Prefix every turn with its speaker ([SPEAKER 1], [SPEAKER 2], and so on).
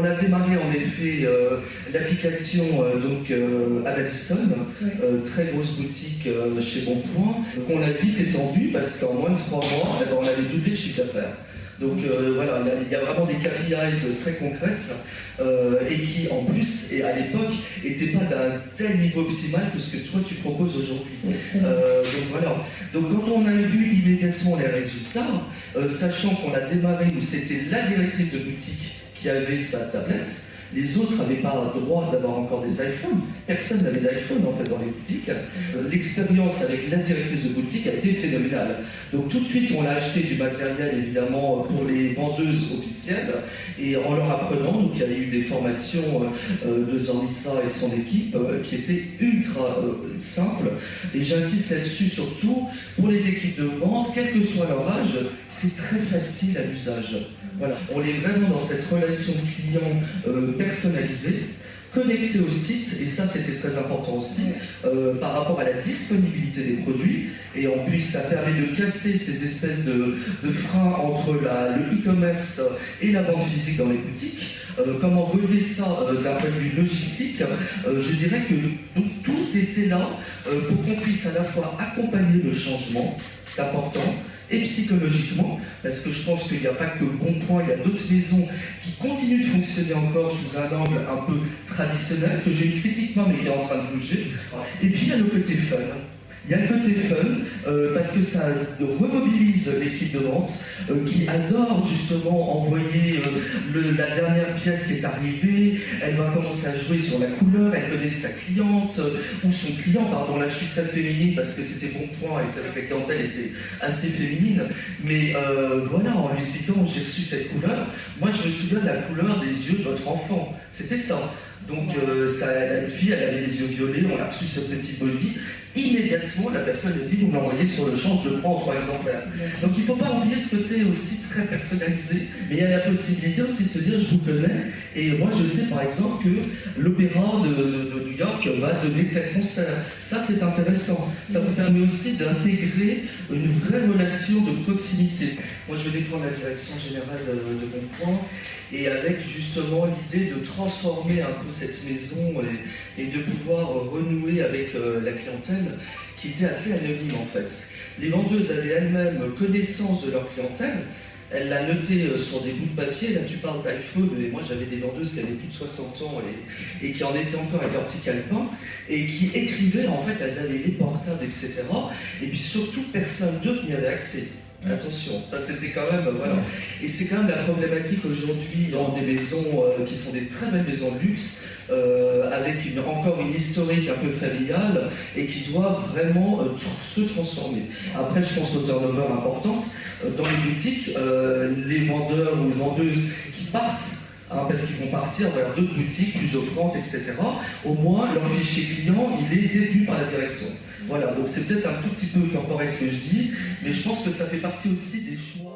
[SPEAKER 1] a démarré en effet l'application à Madison, très grosse boutique chez Bonpoint. On a vite étendu parce qu'en moins de 3 mois, on avait doublé le chiffre d'affaires. Donc voilà, il y a vraiment des KPIs très concrètes et qui en plus, et à l'époque, n'étaient pas d'un tel niveau optimal que ce que toi tu proposes aujourd'hui. Donc voilà. Donc quand on a vu immédiatement les résultats, sachant qu'on a démarré où c'était la directrice de boutique qui avait sa tablette, les autres n'avaient pas le droit d'avoir encore des iPhones. Personne n'avait d'iPhone en fait dans les boutiques. L'expérience avec la directrice de boutique a été phénoménale. Donc tout de suite, on a acheté du matériel évidemment pour les vendeuses officielles et en leur apprenant, donc il y a eu des formations de Zornitsa et son équipe qui étaient ultra simples. Et j'insiste là-dessus surtout pour les équipes de vente, quel que soit leur âge, c'est très facile à l'usage. Voilà, on est vraiment dans cette relation client personnalisée, connectée au site, et ça c'était très important aussi, par rapport à la disponibilité des produits, et en plus ça permet de casser ces espèces de freins entre le e-commerce et la vente physique dans les boutiques. Comment relever ça d'un point de vue logistique, je dirais que tout était là pour qu'on puisse à la fois accompagner le changement, c'est important, et psychologiquement, parce que je pense qu'il n'y a pas que Bonpoint, il y a d'autres maisons qui continuent de fonctionner encore sous un angle un peu traditionnel, que je ne critique pas mais qui est en train de bouger. Et puis il y a le côté fun. Il y a le côté fun, parce que ça remobilise l'équipe de vente, qui adore justement envoyer la dernière pièce qui est arrivée. Elle va commencer à jouer sur la couleur, elle connaît sa cliente, ou son client, pardon, là je suis très féminine parce que c'était Bonpoint et c'est vrai que la clientèle était assez féminine. Mais voilà, en lui expliquant, j'ai reçu cette couleur, moi je me souviens de la couleur des yeux de votre enfant, c'était ça. Donc la fille, elle avait les yeux violets, on a reçu ce petit body. Immédiatement, la personne a dit, vous m'envoyez sur le champ, je le prends en 3 exemplaires. Donc il ne faut pas oublier ce côté aussi très personnalisé. Mais il y a la possibilité aussi de se dire, je vous connais. Et moi, je sais par exemple que l'Opéra de New York va donner tel concert. Ça, c'est intéressant. Ça vous permet aussi d'intégrer une vraie relation de proximité. Moi, je vais prendre la direction générale de Bonpoint. Et avec justement l'idée de transformer un peu cette maison et de pouvoir renouer avec la clientèle qui était assez anonyme en fait. Les vendeuses avaient elles-mêmes connaissance de leur clientèle, elles la notaient sur des bouts de papier. Là tu parles d'iPhone, mais moi j'avais des vendeuses qui avaient plus de 60 ans et qui en étaient encore avec leur petit calepin et qui écrivaient, en fait elles avaient les portables, etc. Et puis surtout personne d'autre n'y avait accès. Attention, ça c'était quand même, voilà. Et c'est quand même la problématique aujourd'hui dans des maisons qui sont des très belles maisons de luxe, avec encore une historique un peu familiale et qui doivent vraiment se transformer. Après, je pense aux turnover importantes. Dans les boutiques, les vendeurs ou les vendeuses qui partent, parce qu'ils vont partir vers d'autres boutiques plus offrantes, etc. Au moins, leur fichier client, il est détenu par la direction. Voilà, donc c'est peut-être un tout petit peu corporel ce que je dis, mais je pense que ça fait partie aussi des choix.